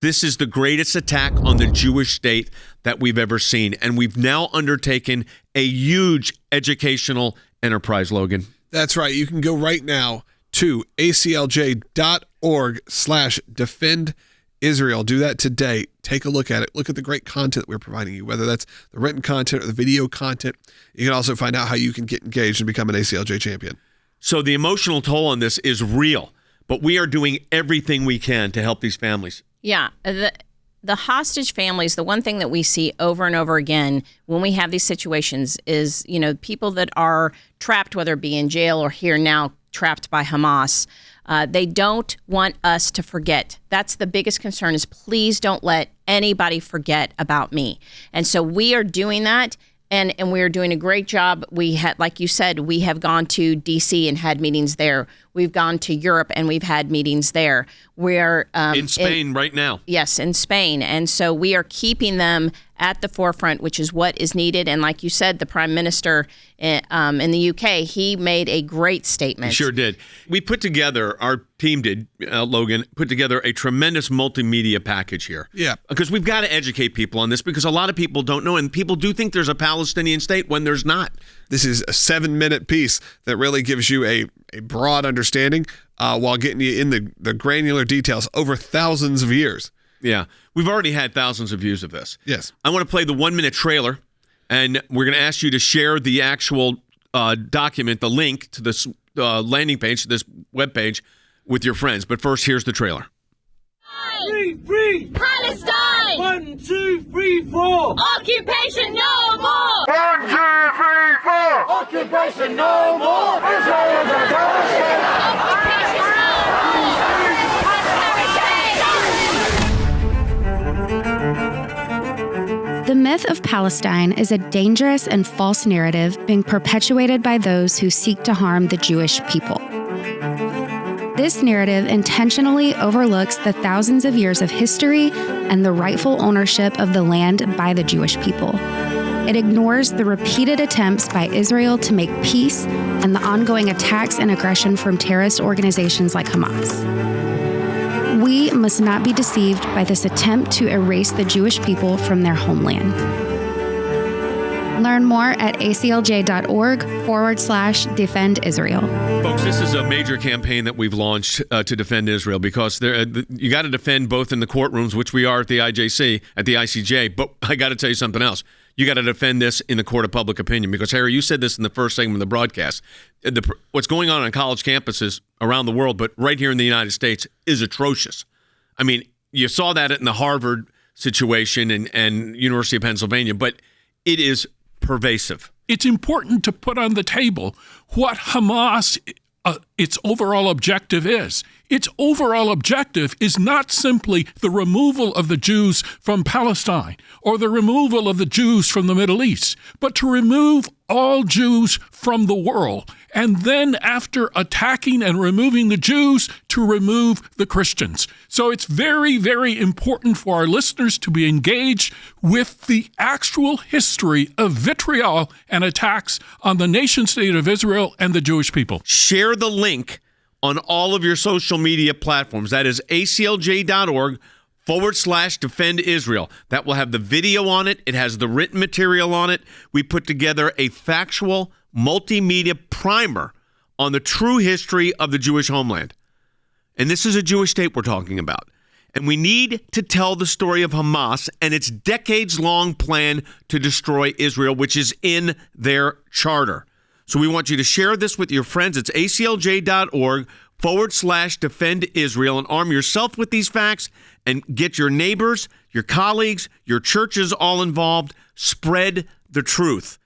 This is the greatest attack on the Jewish state that we've ever seen. And we've now undertaken a huge educational enterprise, Logan. That's right. You can go right now to aclj.org/defend Israel. Do that today. Take a look at it. Look at the great content that we're providing you, whether that's the written content or the video content. You can also find out how you can get engaged and become an ACLJ champion. So the emotional toll on this is real, but we are doing everything we can to help these families. Yeah. The hostage families, the one thing that we see over and over again when we have these situations is, people that are trapped, whether it be in jail or here now trapped by Hamas, they don't want us to forget. That's the biggest concern is please don't let anybody forget about me. And so we are doing that. And we are doing a great job. We had, like you said, we have gone to D.C. and had meetings there. We've gone to Europe and we've had meetings there. We're in Spain right now. Yes, in Spain. And so we are keeping them at the forefront, which is what is needed. And like you said, the Prime Minister in the UK, he made a great statement. He sure did. We put together, our team did, Logan, put together a tremendous multimedia package here. Yeah. Because we've got to educate people on this because a lot of people don't know. And people do think there's a Palestinian state when there's not. This is a 7-minute piece that really gives you a broad understanding while getting you in the granular details over thousands of years. Yeah. We've already had thousands of views of this. Yes. I want to play the 1-minute trailer, and we're going to ask you to share the actual document, the link to this landing page, to this webpage, with your friends. But first, here's the trailer. Free Palestine! 1, 2, 3, 4! Occupation no more! 1, 2, 3, 4! Occupation no more! Israel is a terrorist state! Occupation no more! The myth of Palestine is a dangerous and false narrative being perpetuated by those who seek to harm the Jewish people. This narrative intentionally overlooks the thousands of years of history and the rightful ownership of the land by the Jewish people. It ignores the repeated attempts by Israel to make peace and the ongoing attacks and aggression from terrorist organizations like Hamas. We must not be deceived by this attempt to erase the Jewish people from their homeland. Learn more at aclj.org/defend Israel. Folks, this is a major campaign that we've launched to defend Israel because you got to defend both in the courtrooms, which we are at the IJC, at the ICJ, but I got to tell you something else. You got to defend this in the court of public opinion because, Harry, you said this in the first segment of the broadcast. What's going on college campuses around the world, but right here in the United States, is atrocious. I mean, you saw that in the Harvard situation and University of Pennsylvania, but it is pervasive. It's important to put on the table what Hamas, its overall objective is. Its overall objective is not simply the removal of the Jews from Palestine or the removal of the Jews from the Middle East, but to remove all Jews from the world. And then after attacking and removing the Jews, to remove the Christians. So it's very, very important for our listeners to be engaged with the actual history of vitriol and attacks on the nation state of Israel and the Jewish people. Share the link on all of your social media platforms. That is aclj.org/defend Israel. That will have the video on it. It has the written material on it. We put together a factual multimedia primer on the true history of the Jewish homeland. And this is a Jewish state we're talking about. And we need to tell the story of Hamas and its decades-long plan to destroy Israel, which is in their charter. So we want you to share this with your friends. It's aclj.org/defend Israel and arm yourself with these facts and get your neighbors, your colleagues, your churches all involved. Spread the truth.